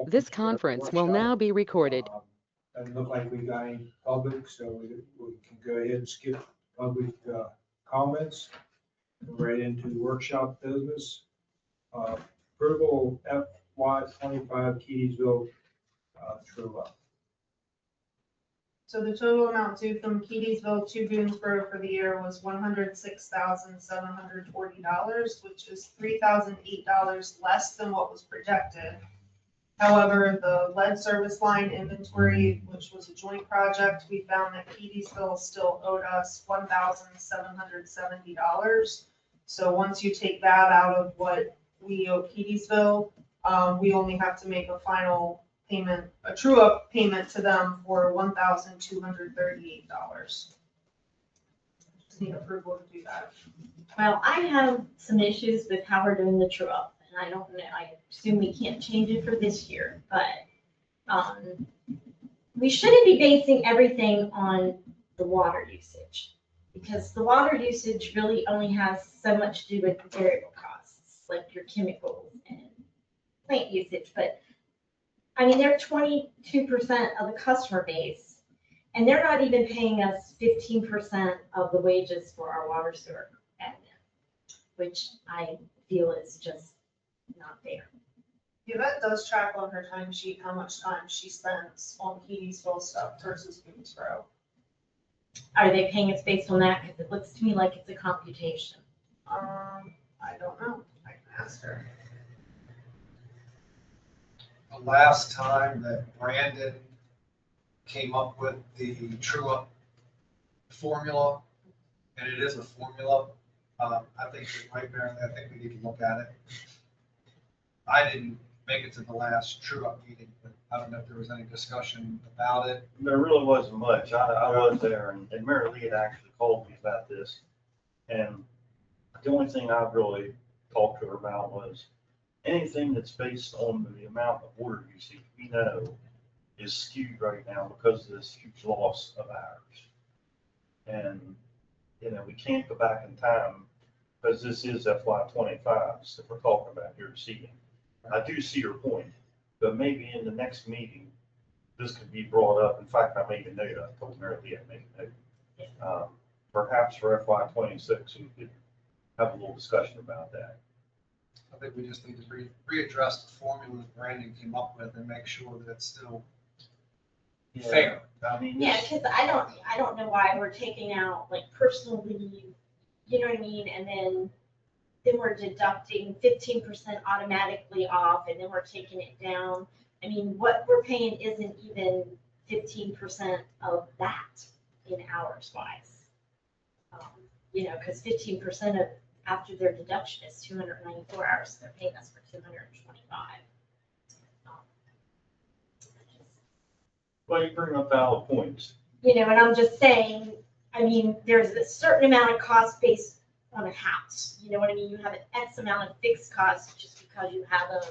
This conference will now be recorded. Doesn't look like we got any public, so we can go ahead and skip public comments. Right into workshop business. Approval FY 25 Keysville true up. So the total amount due from Keedysville to Boonesboro for the year was $106,740, which is $3,008 less than what was projected. However, the lead service line inventory, which was a joint project, we found that Keedysville still owed us $1,770. So once you take that out of what we owe Keedysville, we only have to make a final payment, a true up payment to them for $1,238. Just need approval to do that. Well, I have some issues with how we're doing the true up, and I don't know, I assume we can't change it for this year, but, we shouldn't be basing everything on the water usage, because the water usage really only has so much to do with the variable costs, like your chemicals and plant usage, but I mean, they're 22% of the customer base, and they're not even paying us 15% of the wages for our water sewer admin, which I feel is just not fair. Yvette does track on her timesheet how much time she spends on Keedysville stuff versus Boonesboro. Are they paying us based on that? Because it looks to me like it's a computation. I don't know. I can ask her. The last time that Brandon came up with the true up formula, and it is a formula, I think you're right, Barry, I think we need to look at it. I didn't make it to the last true up meeting, but I don't know if there was any discussion about it. There really wasn't much. I was there, and Mary Lee had actually called me about this. And the only thing I really talked to her about was anything that's based on the amount of water usage we know is skewed right now because of this huge loss of ours. And, you know, we can't go back in time because this is FY 25 that we're talking about here this evening. I do see your point, but maybe in the next meeting, this could be brought up. In fact, I made a note. I told Mary Lee I'd make a note. Perhaps for FY 26, we could have a little discussion about that. I think we just need to readdress the formula that Brandon came up with and make sure that it's still fair. I mean, Yeah, because I don't know why we're taking out like personal leave, you know what I mean, and then we're deducting 15% automatically off, and then we're taking it down. I mean, what we're paying isn't even 15% of that in hours wise. You know, because 15% of after their deduction is 294 hours, so they're paying us for 225. well, you bring up valid points. You know, and I'm just saying, I mean, there's a certain amount of cost based on a house. You know what I mean? You have an X amount of fixed costs just because you have a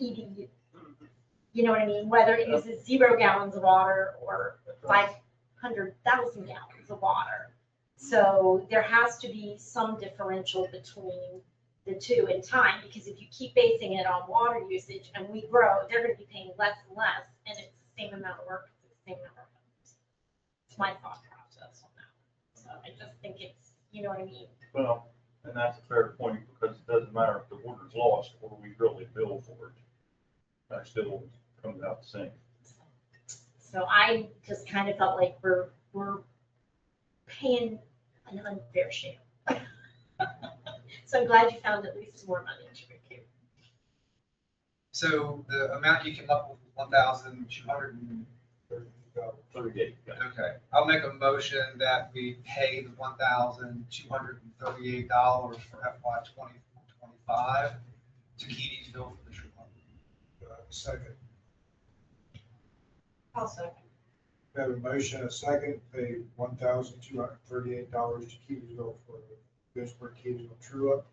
EDU. You know what I mean? Whether it uses 0 gallons of water or 500,000 gallons of water. So there has to be some differential between the two in time, because if you keep basing it on water usage and we grow, they're going to be paying less and less, and it's the same amount of work, it's the same number of homes. It's my thought process on that. So I just think it's, you know what I mean? Well, and that's a fair point, because it doesn't matter if the water's lost or we really bill for it. That still comes out the same. So I just kind of felt like we're paying an unfair share. So I'm glad you found at least more money to recoup. So the amount you came up with, 1,200. 38. Okay, I'll make a motion that we pay the $1,238 for FY 24-25 to Keedysville for the true up. Second. I'll second. We have a motion, a second, pay $1,238 to Keysville for the Boonesboro Keysville true up.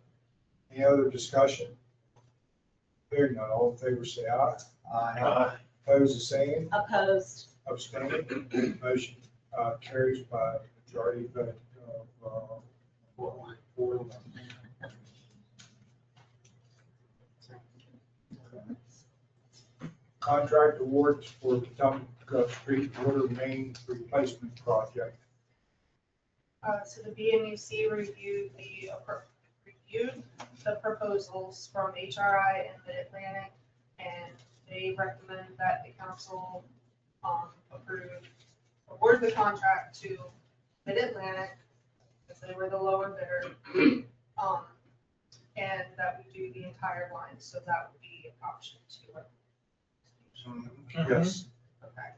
Any other discussion? Hearing none, all in favor say aye. Opposed, the same. Opposed. Abstaining. Motion carries by majority vote of 4-1. contract awards for Potomac Street Water Main Replacement Project. So the BMUC reviewed the proposals from HRI and Mid-Atlantic, and they recommend that the council award the contract to Mid-Atlantic, because they were the lower bidder, and that we do the entire line, so that would be option 2. Yes. Okay.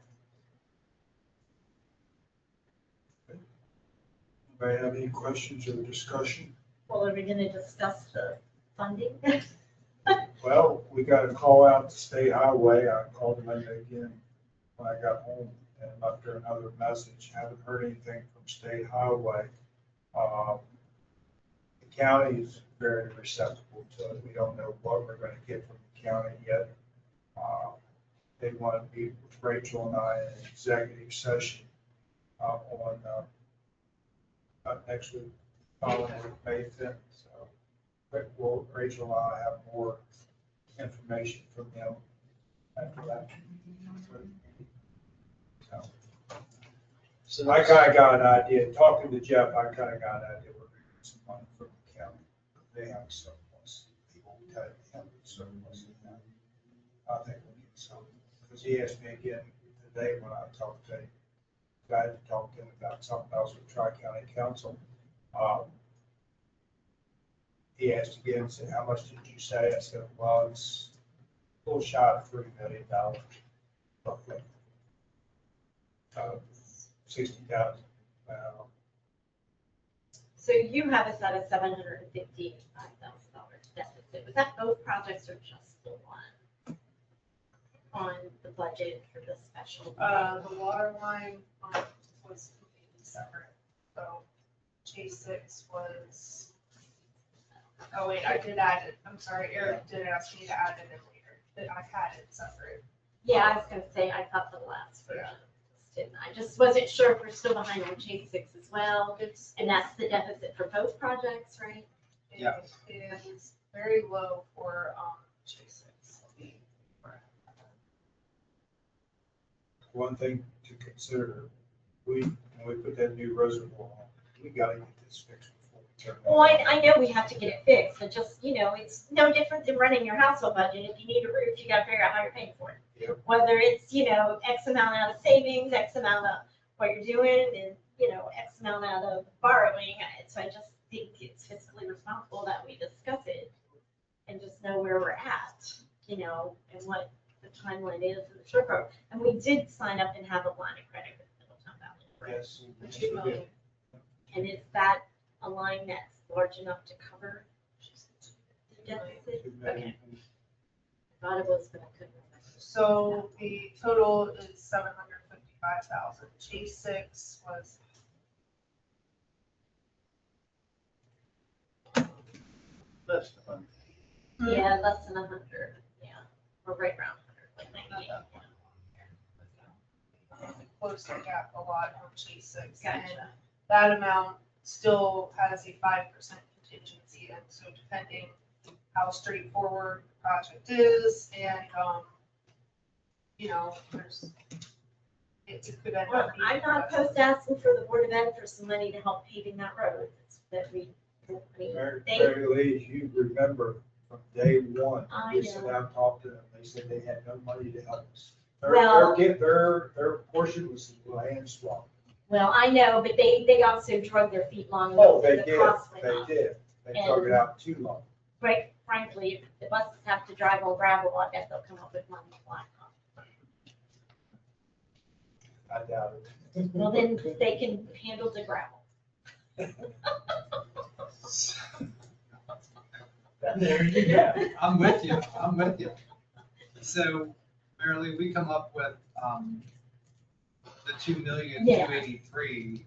Anybody have any questions or discussion? Well, are we gonna discuss the funding? Well, we got a call out to State Highway. I called them again when I got home and left her another message. Haven't heard anything from State Highway. The county is very receptive to it. We don't know what we're gonna get from the county yet. They want to meet with Rachel and I in an executive session on next week, following May 5th. So, but Rachel and I have more information from them after that. So I kind of got an idea, talking to Jeff, I kind of got an idea we're going to get some money from the county. They have surplus. People will tell you they have surplus in that. I think we'll get some. Because he asked me again today when I talked to him, I had to talk to him about something else with Tri-County Council. He asked again, said, how much did you say? I said, well, it's a little shy of $3 million, roughly. 60,000. So you have us at a $755,000 deficit. Was that both projects or just the one on the budget for the special? The water line was completely separate, so J6 was, oh wait, I did add it, I'm sorry, Eric did ask me to add it in later, but I had it separate. Yeah, I was gonna say, I thought the last for didn't I? Just wasn't sure if we're still behind on J6 as well. And that's the deficit for both projects, right? Yeah. It is very low for J6. One thing to consider, when we put that new reservoir on, we gotta get this fixed before we turn it Well, on. I know we have to get it fixed, but just, it's no different than running your household budget. If you need a roof, you gotta figure out how you're paying for it. Yep. Whether it's, X amount out of savings, X amount of what you're doing, and, X amount out of borrowing. So I just think it's fiscally responsible that we discuss it and just know where we're at, and what the timeline is in the short term. And we did sign up and have a line of credit with Middletown Valley. Yes. For yes, 2 we million. did. And is that a line that's large enough to cover the deficit? 2 million. I thought it was, but I couldn't remember. So the total is 755,000. J6 was, That's fun. Yeah, less than 100, yeah, or right around 100, like 98. close to gap a lot on J6. And Gotcha. that amount still has a 5% contingency, and so depending how straightforward the project is, and, it could end Well, up being. I'm not opposed to asking for the Board of Ed for some money to help paving that road, that we, Mary Lee, you remember from day one, I we sat know. down and talked to them, they said they had no money to help us. Well- Their portion was land swap. well, I know, but they also drug their feet long Oh, enough they for the did, cost went they up. did. They dug it out too long. Quite frankly, if the buses have to drive on gravel, I bet they'll come up with money to blacktop. I doubt it. Well, then they can handle the gravel. There you go. I'm with you, I'm with you. So, Marilee, we come up with, the 2,283,000,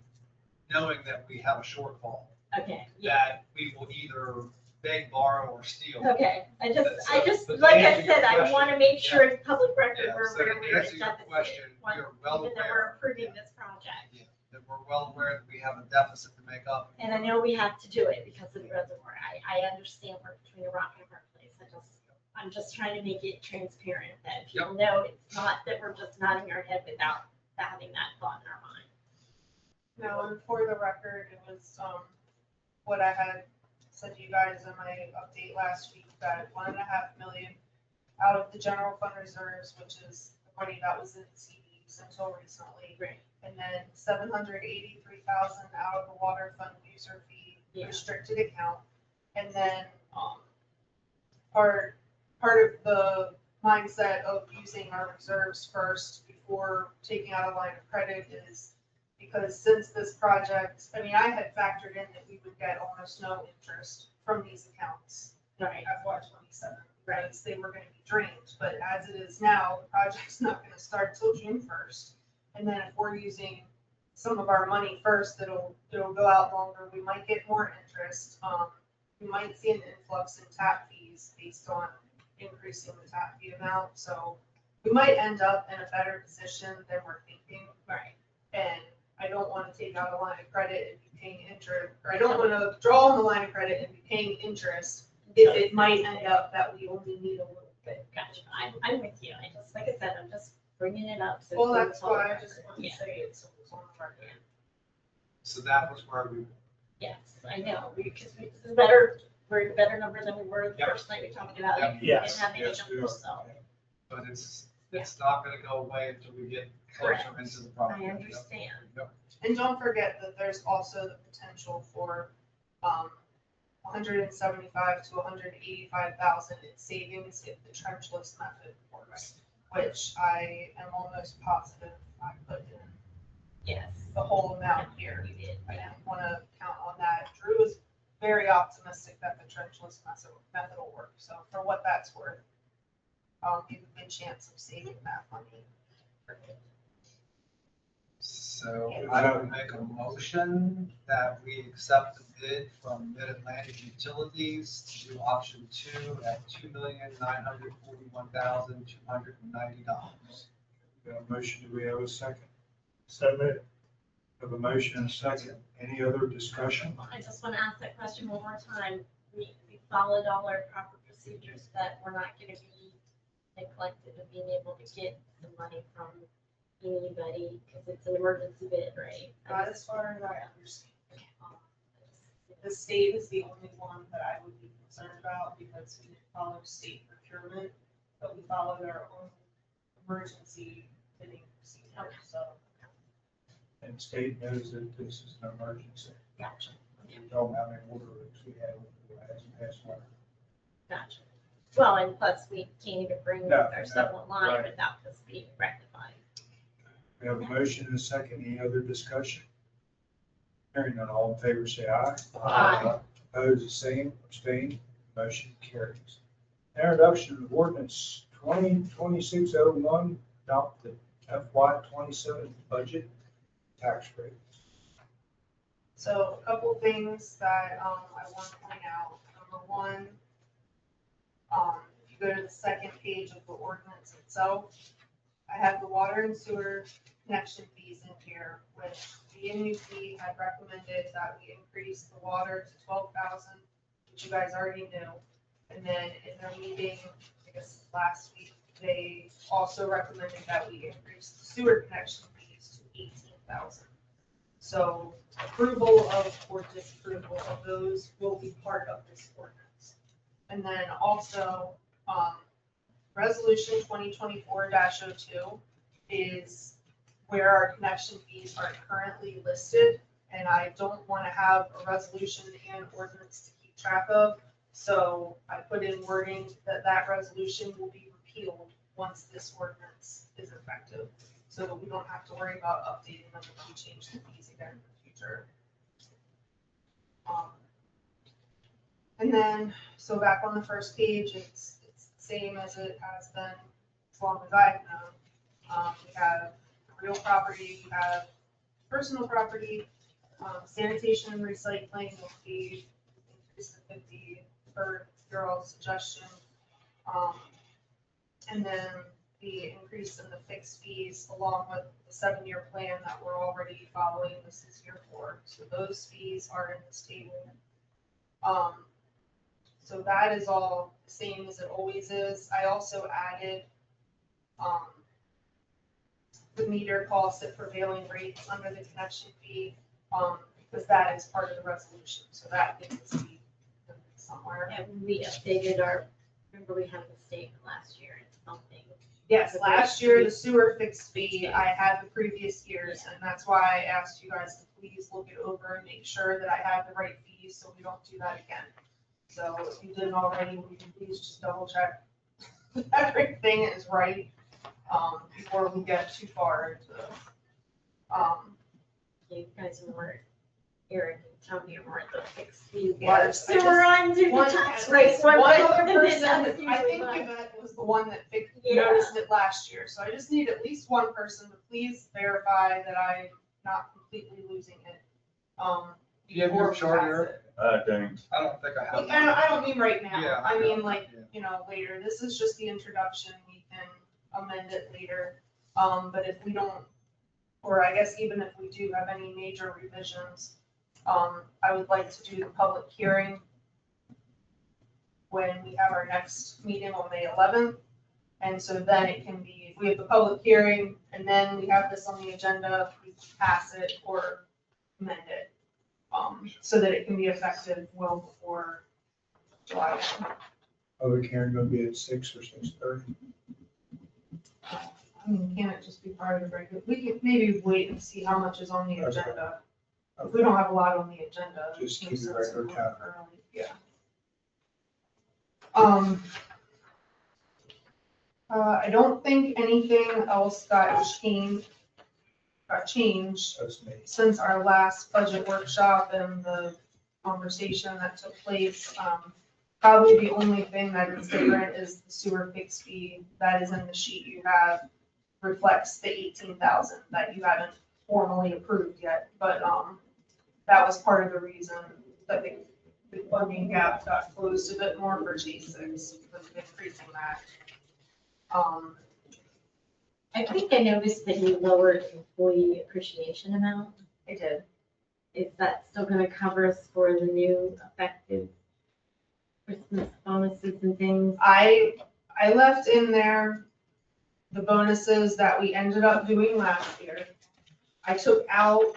knowing that we have a shortfall, Okay, yeah, that we will either beg, borrow, or steal. okay. I just, But to like I answer your said, I question, want to make sure it's public record Yeah, where so to we're answer your question, we are well even though we're aware approving this project. that we're well aware that we have a deficit to make up. And I know we have to do it because of the reservoir. I understand we're between a rock and a hard place. I'm just trying to make it transparent, that people know it's not that we're just nodding our head without having that thought in our mind. No, and for the record, it was, what I had said to you guys in my update last week, that 1.5 million out of the general fund reserves, which is the money that was in CDs until recently. Right. And then 783,000 out of the water fund user fee Yeah. restricted account. And then, part of the mindset of using our reserves first before taking out a line of credit is because since this project, I mean, I had factored in that we would get almost no interest from these accounts Right. FY '27, because they were gonna be drained, but as it is now, the project's not gonna start till June 1st. And then if we're using some of our money first, it'll go out longer, we might get more interest. We might see an influx in tap fees based on increasing the tap fee amount, so we might end up in a better position than we're thinking. Right. And I don't wanna take out a line of credit and be paying interest, or I don't wanna draw on the line of credit and be paying interest if it might end up that we only need a little bit. Gotcha. I'm with you. I just, like I said, I'm just bringing it up. So Well, it's that's on why I record. just want to Yeah. say it's on the record. So that was where we, Yes, I know, because this is better, we're at a better number than we were the Yep. first night we talked about it. Yep. We didn't Yes, have any yes, we numbers, are. so but it's not gonna go away until we get closer Correct. into the project. I understand. And don't forget that there's also the potential for, 175 to 185,000 in savings if the trenchless method works, which I am almost positive I put in Yes. the whole amount here. We did. I didn't want to count on that. Drew is very optimistic that the trenchless method will work. So for what that's worth, we have a good chance of saving that money. So I would make a motion that we accept the bid from Mid-Atlantic Utilities to do option 2 at $2,941,290. We have a motion, do we have a second? So moved. Have a motion and a second. Any other discussion? I just want to ask that question one more time. We followed all our proper procedures that we're not going to be neglected of being able to get the money from anybody because it's an emergency bid, right? Not as far as I understand. Okay. The state is the only one that I would be concerned about because we didn't follow state procurement, but we followed our own emergency bidding procedure, Okay. so. And state knows that this is an emergency. Gotcha. We don't have any order as we had last winter. Gotcha. Well, and plus we can't even bring No, our stuff no, online right. without this being rectified. We have a motion and a second. Any other discussion? Hearing none, all in favor say aye. Aye. Opposed, the same, abstained, motion carries. Introduction of ordinance 2026-01, adopt the FY '27 budget tax rate. So a couple things that I want to point out. Number one, if you go to the second page of the ordinance itself, I have the water and sewer connection fees in here, which the NUC had recommended that we increase the water to 12,000, which you guys already knew. And then in their meeting, I guess last week, they also recommended that we increase the sewer connection fees to 18,000. So approval of or disapproval of those will be part of this ordinance. And then also, resolution 2024-02 is where our connection fees are currently listed. And I don't want to have a resolution and ordinance to keep track of. So I put in wording that that resolution will be repealed once this ordinance is effective, so that we don't have to worry about updating them if we change the fees again in the future. And then, so back on the first page, it's the same as it has been as long as I've known. We have real property, we have personal property, sanitation and recycling will be increased to 50 per your all's suggestion. And then the increase in the fixed fees along with the 7-year plan that we're already following, this is year 4. So those fees are in this table. So that is all the same as it always is. I also added, the meter cost at prevailing rates under the connection fee, because that is part of the resolution, so that needs to be somewhere. And we updated our, remember we had a mistake last year in something. Yes, last year, the sewer fixed fee, I had the previous years, and that's why I asked you guys to please look it over and make sure that I have the right fees, so we don't do that again. So if you didn't already, would you please just double check everything is right, before we get too far into, You guys weren't, Eric and Tony weren't the fixed fee Yes, water I sewer just- on to the one, tax at rate. least One one lower other than person, that's I think usually Yvette was the one that Yeah. noticed it last year, so I just need at least one person to please verify that I'm not completely losing it. Do you have before your we chart, pass Eric? it. I don't. I don't think I have. Like, I don't mean right now, Yeah, I mean like, yeah. later, this is just the introduction, we can amend it later. But if we don't, or I guess even if we do have any major revisions, I would like to do the public hearing when we have our next meeting on May 11th. And so then it can be, if we have the public hearing and then we have this on the agenda, we pass it or amend it. So that it can be effective well before July 1. Public hearing gonna be at 6 or 6:30. I mean, can it just be part of the regular, we could maybe wait and see how much is on the Okay. agenda. If we don't have a lot on the agenda. Just it keep makes it sense to regular do it time. early, Yeah. I don't think anything else got changed That's me. since our last budget workshop and the conversation that took place. Probably the only thing that is different is the sewer fixed fee that is in the sheet you have reflects the 18,000 that you haven't formally approved yet, but, that was part of the reason that the funding gap got closed a bit more for G6, because of increasing that. I think I noticed that you lowered employee appreciation amount. I did. Is that still gonna cover us for the new effective Christmas bonuses and things? I left in there the bonuses that we ended up doing last year. I took out,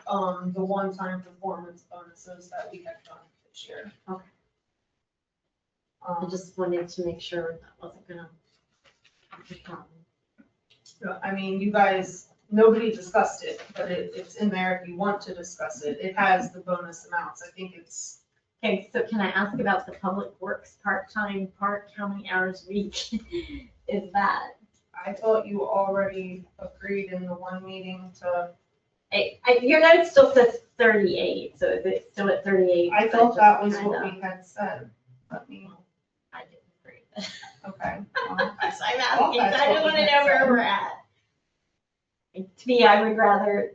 the one-time performance bonuses that we had done this year. Okay. I just wanted to make sure that wasn't gonna be a problem. I mean, you guys, nobody discussed it, but it's in there if you want to discuss it. It has the bonus amounts. I think it's, Okay, so can I ask about the public works part-time part? How many hours a week is that? I thought you already agreed in the one meeting to, Your note still says 38, so is it still at 38? I thought that was what we had said. Let me, I didn't agree. okay. So I'm asking, that's I what just want we to had know where said. we're at. And to me, I would rather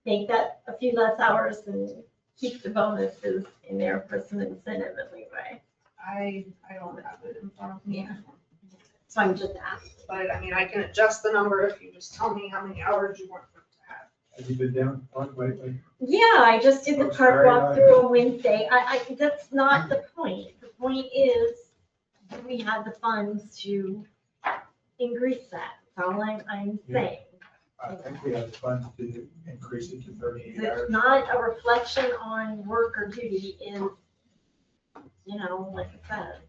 make that a few less hours than keep the bonuses in there for some incentive anyway. I don't have it in front of me. Yeah. So I'm just asking. But I mean, I can adjust the number if you just tell me how many hours you want them to have. Have you been down Park lately? Yeah, I just did the Looks park very walkthrough on Wednesday. That's not the point. The point is, we had the funds to increase that. That's all I'm Yeah. saying. I think we have the funds to increase it to 38 hours. It's not a reflection on work or duty, is, like I said,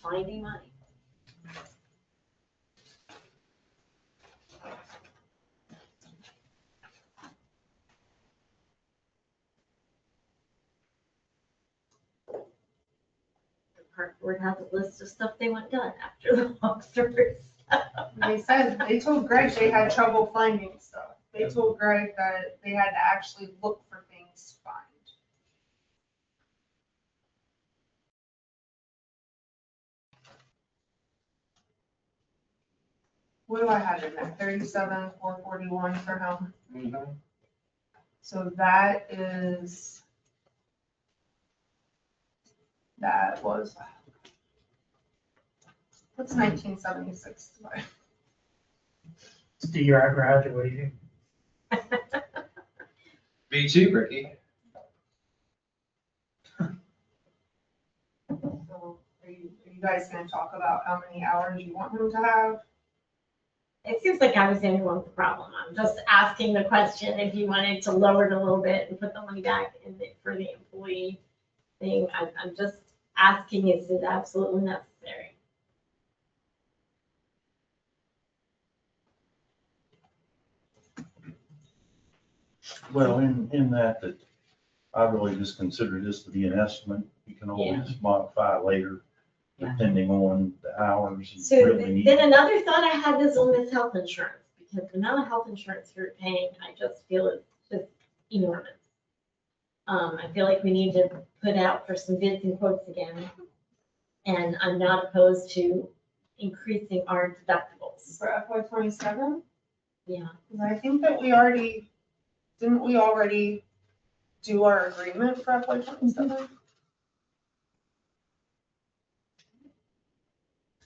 finding money. The park board has a list of stuff they want done after the walkthrough. They told Greg they had trouble finding stuff. They told Greg that they had to actually look for things to find. What do I have in there? 37,441 for home. So that was, what's 1976? It's the year I graduated. Me too, Ricky. So are you you guys gonna talk about how many hours you want him to have? It seems like I was the only one with the problem. I'm just asking the question if you wanted to lower it a little bit and put the money back in for the employee thing. I'm just asking, is it absolutely necessary? Well, in that I really just consider this to be an estimate. You can always modify it later, depending on the hours. you So really need. then another thought I had was on this health insurance, because the amount of health insurance you're paying, I just feel it's just enormous. I feel like we need to put out for some bids and quotes again. And I'm not opposed to increasing our deductibles. For FY 27? Yeah. I think that didn't we already do our agreement for FY 27?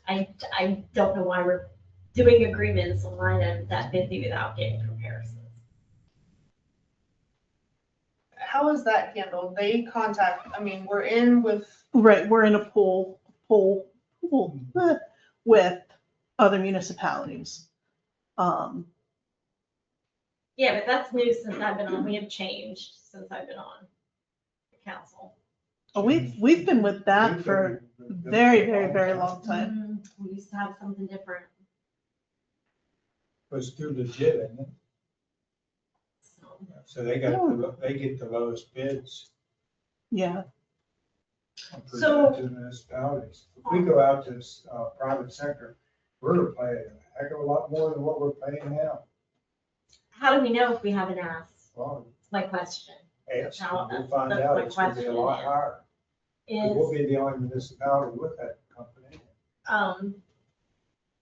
I don't know why we're doing agreements on line items that busy without getting comparisons. How is that handled? They contact, I mean, we're in with, Right, we're in a pool with other municipalities. Yeah, but that's new since I've been on. We have changed since I've been on the council. We've been with that for a very, very, very long time. We used to have something different, Was through legit, isn't it? so. So they get the lowest bids. Yeah, So- To municipalities. If we go out to this, private sector, we're paying a heck of a lot more than what we're paying now. How do we know if we haven't asked? Well, That's my question. it's, How- we'll find that's out, my it's gonna be a question lot is- higher. We'll Is, be the only municipality with that company.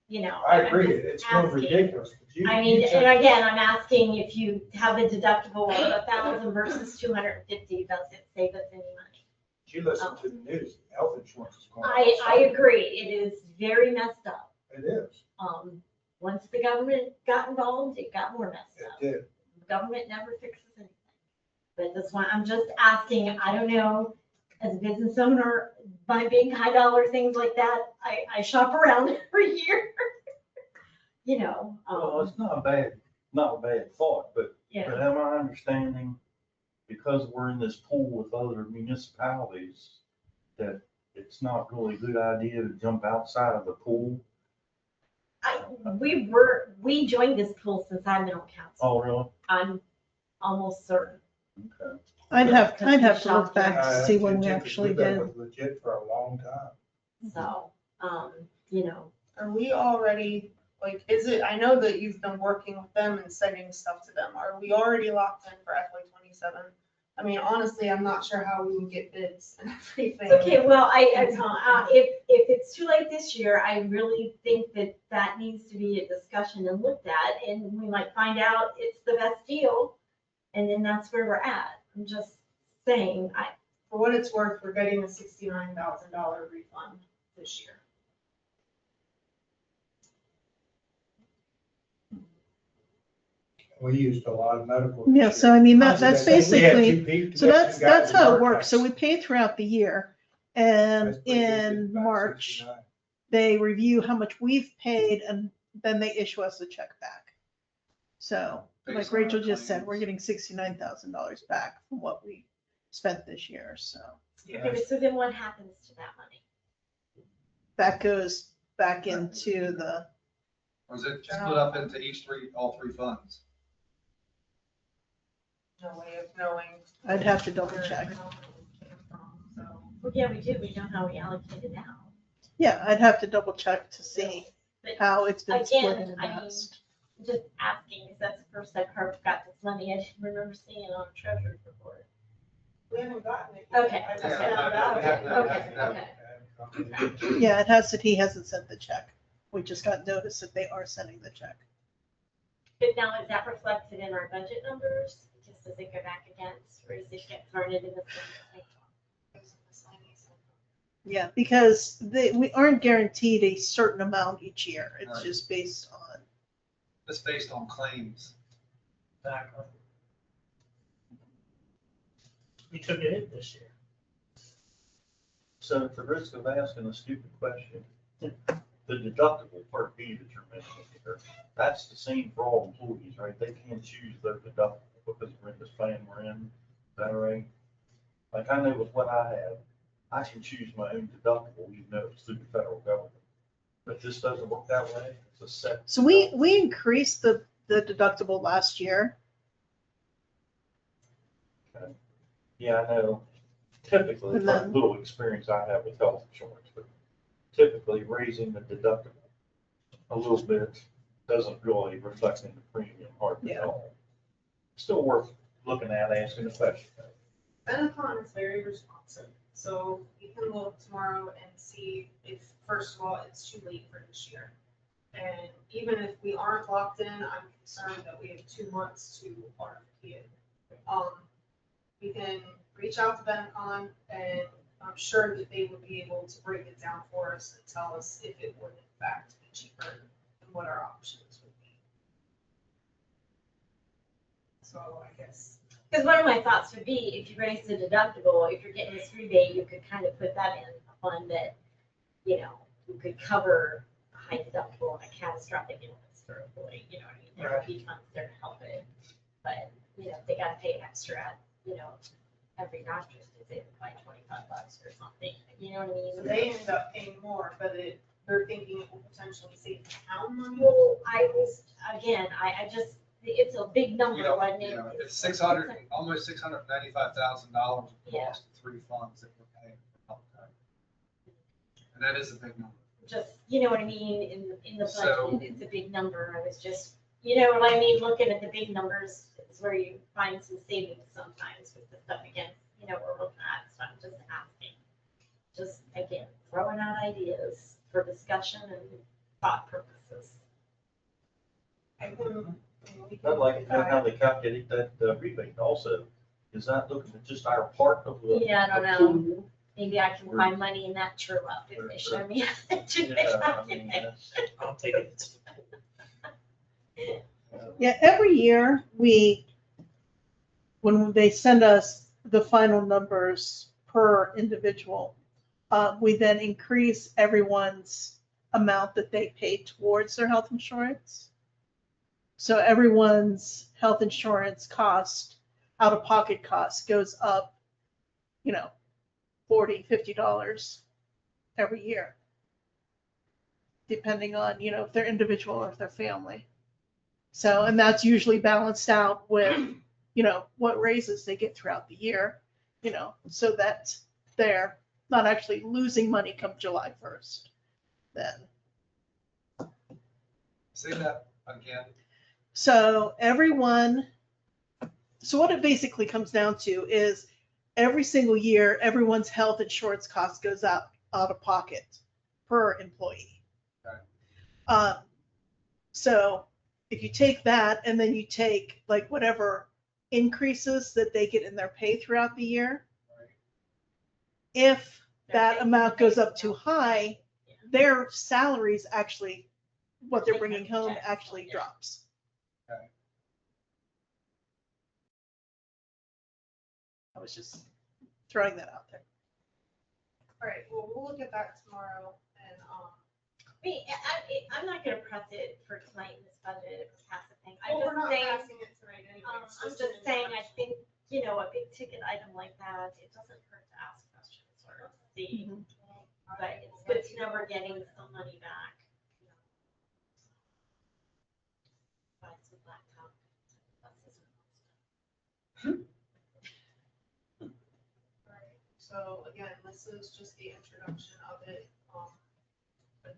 you know. I I'm agree, just it's going asking. ridiculous. But you- I you mean, said- and again, I'm asking if you have a deductible of 1,000 versus 250, does it save us any money? You listen to the news, health insurance is going. up. I agree, it is very messed up. It is, Once the government got involved, it got more messed it up. did. The government never fixes anything. But this one, I'm just asking, I don't know, as a business owner, by big high dollar things like that, I shop around every year. You know, Well, it's not a bad thought, but yeah, am I understanding, because we're in this pool with other municipalities, that it's not really a good idea to jump outside of the pool? we joined this pool since I've been on council. Oh, really? I'm almost certain. Okay. I'd have to look Shop back to see when we Legit, actually we've been did. with Legit for a long time. So, you know, are we already, like, is it, I know that you've been working with them and sending stuff to them. Are we already locked in for FY 27? I mean, honestly, I'm not sure how we would get bids and everything. it's okay. Well, if it's too late this year, I really think that needs to be a discussion and looked at, and we might find out it's the best deal, and then that's where we're at. I'm just saying, For what it's worth, we're getting a $69,000 refund this year. We used a lot of medical. Yeah, so I mean, that's We had basically, two people- so we had two that's guys how work it works. So us. we pay throughout the year. That's And pretty good, in about March, 69. they review how much we've paid and then they issue us a check back. So Based like on our Rachel just said, claims. we're getting $69,000 back from what we spent this year. So okay, but so then what happens to that money? that goes back into the, Or is it split up into all three funds? No way of knowing. I'd have to double where it check. came from, so. Well, yeah, we do. We know how we allocate it now. Yeah, I'd have to double check to see But how it's been split again, in the I mean, past. just asking, because that's the first I've heard got this money. I didn't remember seeing it on a treasurer's report. We haven't gotten it yet. Okay, I just okay, found out. okay. Yeah, it has that he hasn't sent the check. We just got notice that they are sending the check. But now is that reflected in our budget numbers? Just does it go back against, or does it get thrown into the same? Yeah, because we aren't guaranteed a certain amount each year. It's Right. just based on, It's based on claims. Exactly. We took it in this year. So at the risk of asking a stupid question, the deductible part B that you're mentioning here, that's the same for all employees, right? They can't choose their deductible because we're in this plan we're in, is that right? Like I know with what I have, I can choose my own deductible, even though it's through the federal government. But this doesn't work that way, it's a set. So we increased the deductible last year. Yeah, I know, typically, And from then- little experience I have with health insurance, but typically raising the deductible a little bit doesn't really reflect in the premium hardly at Yeah. all. Still worth looking at, asking the question. Benetton is very responsive, so we can look tomorrow and see if, first of all, it's too late for this year. And even if we aren't locked in, I'm concerned that we have 2 months to RFP it. We can reach out to Benetton, and I'm sure that they would be able to break it down for us and tell us if it would in fact be cheaper and what our options would be. So I guess. Because one of my thoughts would be, if you raise the deductible, if you're getting this rebate, you could kind of put that in a fund that, you know, you could cover a high deductible and a catastrophic illness for an employee, you know what I mean? There would be funds there to help it. But, you know, if they gotta pay extra, you know, every doctor's visit by $25 or something, you know what I mean? So they end up paying more, but they're thinking it will potentially save the town money. Well, I was, again, I just, it's a big number, wasn't it? It's 600, almost $695,000 Yeah. across the 3 funds that we're paying for healthcare. And that is a big number. Just, you know what I mean, in the So- budget, it's a big number, I was just, you know what I mean, looking at the big numbers is where you find some savings sometimes with the stuff again, you know, we're looking at, so I'm just asking. Just, again, throwing out ideas for discussion and thought purposes. I can- we can I'd like to look know at how that. they calculate that rebate also. Is that looking at just our part of the? Yeah, I don't the know. pool? Maybe I can find money in that true up if they show me. how to do the Yeah, I mean, calculation. that's, I'll take it. Yeah, every year when they send us the final numbers per individual, we then increase everyone's amount that they pay towards their health insurance. So everyone's health insurance cost, out-of-pocket cost goes up, you know, $40, $50 every year, depending on, you know, if they're individual or if they're family. So, and that's usually balanced out with, you know, what raises they get throughout the year, you know, so that they're not actually losing money come July 1st then. Say that again. So everyone, so what it basically comes down to is every single year, everyone's health insurance cost goes up out of pocket per employee. Okay. So if you take that and then you take like whatever increases that they get in their pay throughout the year, Right. if that amount goes up too high, their salaries actually, what they're bringing home actually drops. Okay. I was just throwing that out there. All right, well, we'll look at that tomorrow and, I'm not gonna press it for tonight in this budget, if it's past the thing. well, we're I'm not just saying, passing it tonight anyway. I'm it's just an saying, I introduction. think, you know, a big ticket item like that, it doesn't hurt to ask questions or see. But it's good to know we're getting some money back. Buy some blacktop. Alright, so again, this is just the introduction of it. But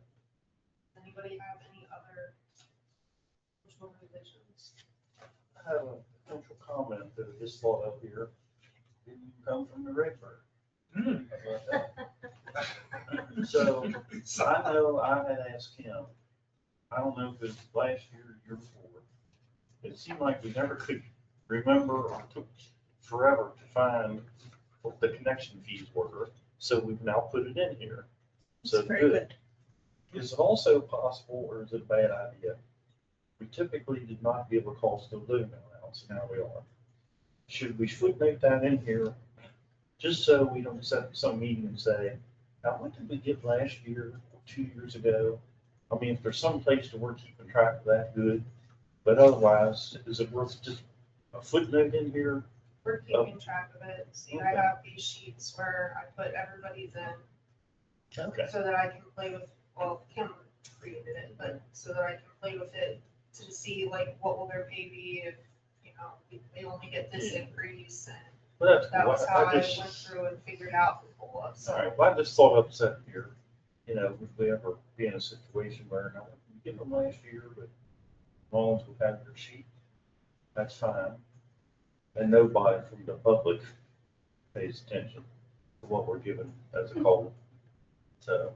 does anybody have any other visual revisions? I have a potential comment that I just thought of here. Didn't come from the Redbird. So I know I had asked him, I don't know if it was last year or year before. It seemed like we never could remember or took forever to find what the connection fees were. So we've now put it in here. So It's very good. Is it also possible, or is it a bad idea? We typically did not give a cost of living allowance, now we are. Should we footnote that in here, just so we don't set some meeting and say, Now, what did we get last year, 2 years ago? I mean, if there's some place to work keeping track of that, good. But otherwise, is it worth just a footnote in here? We're keeping track of it. See, I have these sheets where I put everybody's in Okay. so that I can play with, well, Kim created it, but so that I can play with it to see like what will their pay be if, you know, if they only get this increase. And Well, that's that cool. was how I just- went through and figured out the COLA. All So right, well, I just thought up set here, you know, if we ever be in a situation where, no, we get them last year, but as long as we have your sheet, that's fine. And nobody from the public pays attention to what we're given as a call. So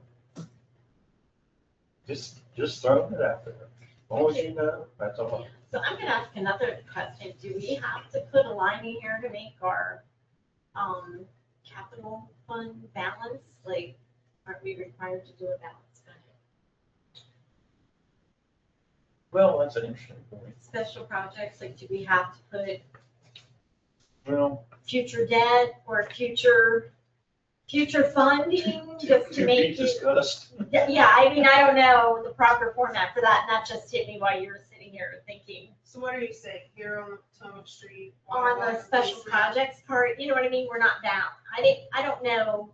just throwing it out there. As long as you know, that's all. So I'm gonna ask another question. Do we have to put a line in here to make our, capital fund balance? Like, aren't we required to do a balance budget? Well, that's an interesting point. Special projects, like, do we have to put Well, future debt or future funding just to to be make it? discussed. Yeah, I mean, I don't know the proper format for that, and that just hit me while you were sitting here thinking. So what are you saying, here on Potomac Street? On the special projects part, you know what I mean, we're not down. I don't know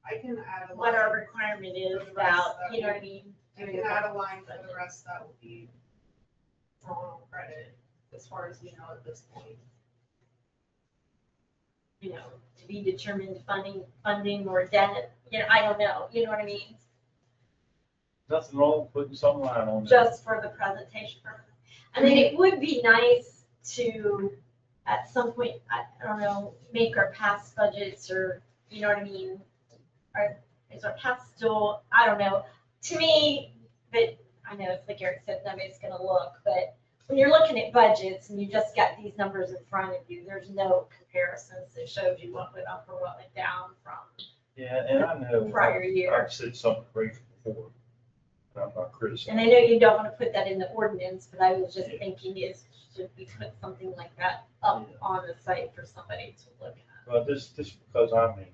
I can add a line. what our requirement is about, you know what I mean? I doing can a add a balance line for budget. the rest that will be drawn on credit, as far as we know at this point. You know, to be determined funding or debt, you know, I don't know, you know what I mean? Nothing wrong with putting some line on there. Just for the presentation purpose. I mean, it would be nice to, at some point, I don't know, make our past budgets or, you know what I mean? Is our past still, I don't know. To me, but I know it's like Eric said, nobody's gonna look, but when you're looking at budgets and you just got these numbers in front of you, there's no comparisons that shows you what went up or what went down from Yeah, and I know. prior year. I've said something great before, and I'm not And criticizing. I know you don't want to put that in the ordinance, but I was just thinking is, should we put something like that up on the site for somebody to look at? Well, just because I mean,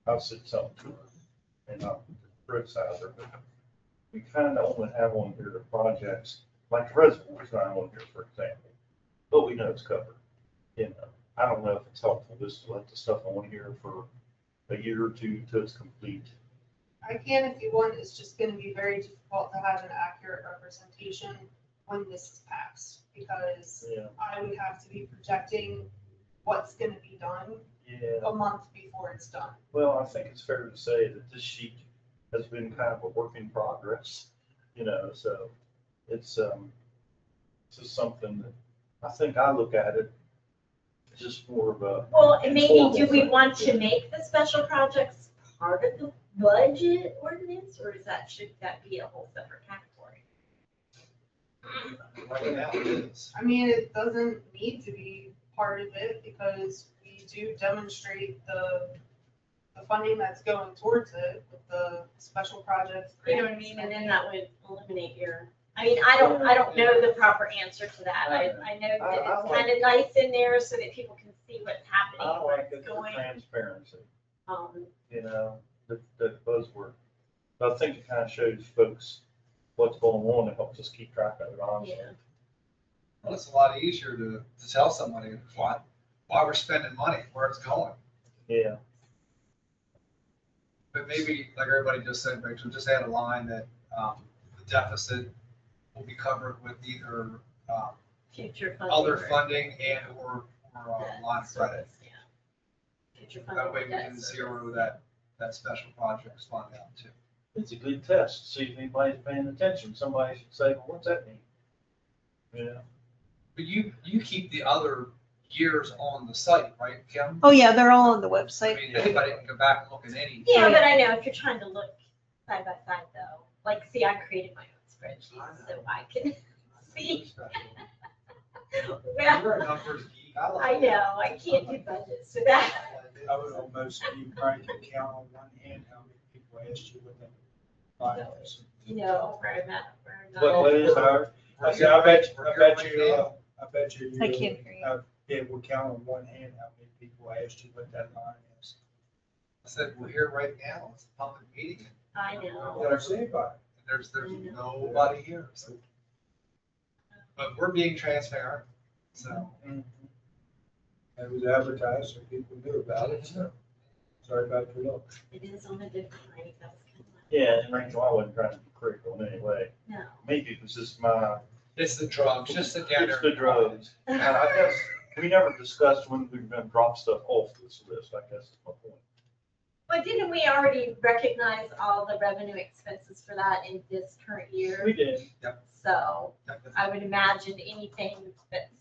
I've said something to her, and not to criticize her, but we kind of only have on here the projects, like the reservoir's not on here, for example, but we know it's covered. You know, I don't know if it's helpful just to let the stuff on here for a year or two till it's complete. I can if you want, it's just gonna be very difficult to have an accurate representation when this is passed, because Yeah, I would have to be projecting what's gonna be done yeah. a month before it's done. Well, I think it's fair to say that this sheet has been kind of a work in progress, you know, so it's just something that I think I look at it just more of a, Well, and maybe do Informal we thing. want to make the special projects part of the budget ordinance, or is that, should that be a whole separate category? Right now it is. I mean, it doesn't need to be part of it, because we do demonstrate the funding that's going towards it with the special projects. You know what I mean? And then that would eliminate your, I mean, I don't know the proper answer to that. I know that it's kind of nice in there so that people can see what's happening, I where like it's it for going. transparency, Um, you know, the buzzword. I think it kind of shows folks what's going on and helps us keep track of it, honestly. yeah. Well, it's a lot easier to tell somebody why we're spending money, where it's going. Yeah, But maybe, like everybody just said, Rachel, just add a line that the deficit will be covered with either Future funding. other or funding and or debt line of credit. service, yeah. Future funding. That way we debt can service. zero that special projects fund out too. it's a good test, see if anybody's paying attention. Somebody should say, well, what's that mean? You know? But you keep the other years on the site, right, Kim? Oh, yeah, they're all on the I website. mean, anybody can go back and look at any. Yeah, but I know if you're trying to look side by side though, like, see, I created my own spreadsheet so I can see. Well, You're a numbers geek. like I it. know, I can't do budgets, so that, I would almost, you probably could count on one hand how many people asked you what that line was. you know, where I'm at, where I'm not. What is our, I said, I bet We're you, I can't hear you. be able to count on one hand how many people asked you what that line is. I said, we're here right now, it's a public meeting, I You know. never see anybody. and there's nobody here, so. But we're being transparent, so. It was advertised, so people knew about it, so sorry about your look. It is on a different rate, that's kind of, Yeah, and Rachel, I wasn't trying to be critical in any way. no. Maybe it was just my, It's the drugs, just sit down there. it's the drugs. And I guess we never discussed when we were gonna drop stuff off this list, I guess is my point. But didn't we already recognize all the revenue expenses for that in this current year? We did. So I would imagine anything that's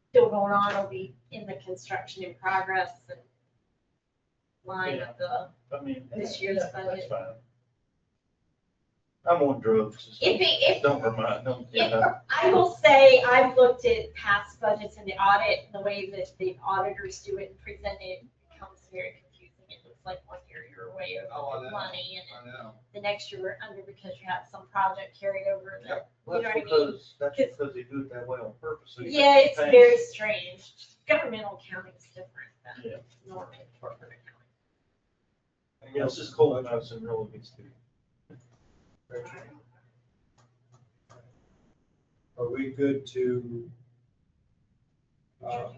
still going on will be in the construction in progress and line of the, I mean, This year's that's budget. fine. I'm on drugs. if, Don't remind, don't, you if, know. I will say, I've looked at past budgets and the audit, and the way that the auditors do it and present it becomes very confusing. It looks like one year you're way Oh, I over know. money and I know. the next year we're under because you have some project carried over that. Well, You know That's what I mean? that's because they do it that way on purpose. so you Yeah, it's pay. very strange. Governmental accounting is different Yeah. than normal corporate accounting. Yeah, it's just cold medicine really needs to be. Are we good to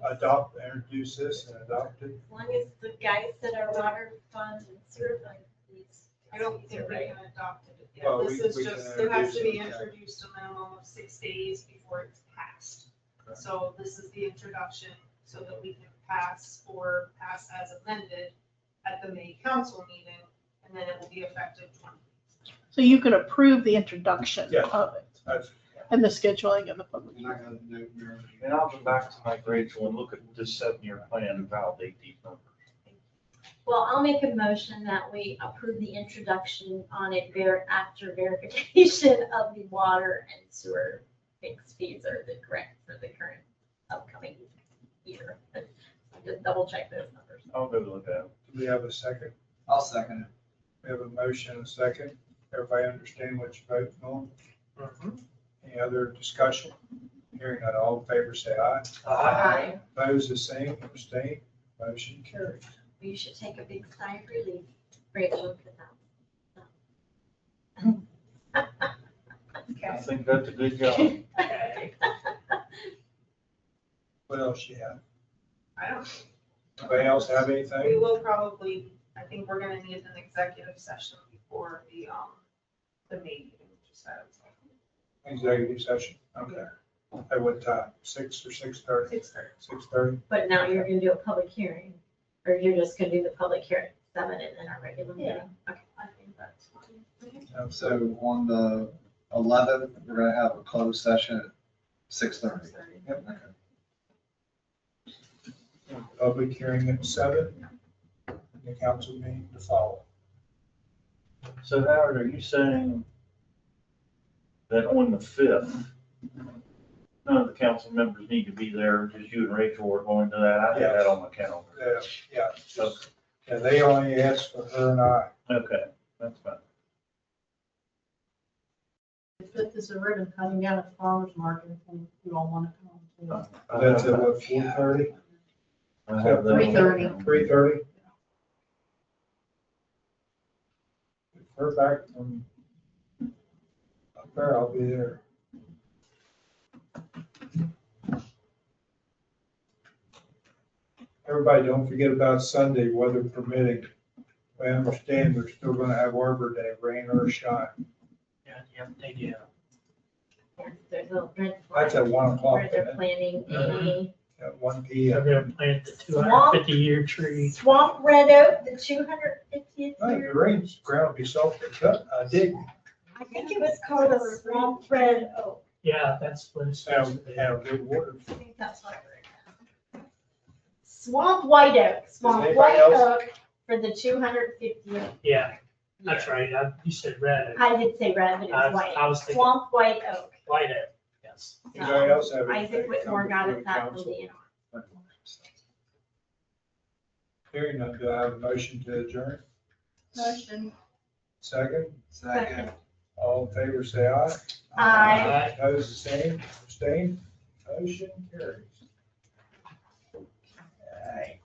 adopt, introduce this and adopt it? As long as the guys that are water fund and sewer fund, these. I don't these think are we right. can adopt it yet. Well, This we is can just, it has to be introduce it, yeah. introduced a minimum of 6 days before it's passed. Okay. So this is the introduction so that we can pass or pass as amended at the May council meeting, and then it will be effective 20. So you can approve the introduction Yeah. of it That's, and the scheduling and the public. And I got a note here. And I'll go back to Mike Rachel and look at this 7-year plan and validate these numbers. Well, I'll make a motion that we approve the introduction on it after verification of the water and sewer fixed fees are the correct for the current upcoming year. Just double check those numbers. I'll go look at it. do we have a second? I'll second it. We have a motion and a second. Everybody understand what you're voting on? Any other discussion? Hearing none, all in favor, say aye. Aye. Opposed, the same, abstain, motion carries. You should take a big sigh of relief, Rachel, I think that's a good job. What else you have? I don't, Anybody else have we anything? will probably, I think we're gonna need an executive session before the May meeting, just as. Executive session, okay. At what time? 6 or 6:30? 6:30. 6:30? But now you're gonna do a public hearing, or you're just gonna do the public hearing at 7 and then our regular meeting? Okay, I think that's fine. So on the 11th, we're gonna have a closed session at 6:30. Yep. Public hearing at 7, and the council meeting to follow. So Howard, are you saying that on the 5th, none of the council members need to be there, just you and Rachel are going to that? I had that on my calendar. Yeah, just- yeah, they only asked for her and I. Okay, that's fine. If it's a ribbon cutting down at the farmer's market, if you all want to come to. That's at what, 4:30? I have that on my 3:30. calendar. 3:30? If we're back from up there, I'll be there. Everybody, don't forget about Sunday, weather permitting. I understand we're still gonna have Arbor Day, rain or shine. Yeah, there's a red That's flag at 1 o'clock, where they're isn't it? planning a At 1 They're PM. gonna plant the 250-year tree. swamp red oak, the 250th Oh, year. the rain's ground will be soft, cut, dig. I think it was called a swamp red oak. Yeah, that's what it's supposed to be. Have good water. I think that's what I read. Swamp white oak, swamp anybody white else? oak for the 250th. Yeah, that's right. You said red. I did say red, but I it's white. I was thinking Swamp white oak. white oak, yes. Anybody else have anything? Isaac Whitmore got come us to that from council? DNR. Hearing none, do I have a motion to adjourn? Motion. Second, Second. all in favor, say aye. Aye. Opposed, the same, abstained, motion carries.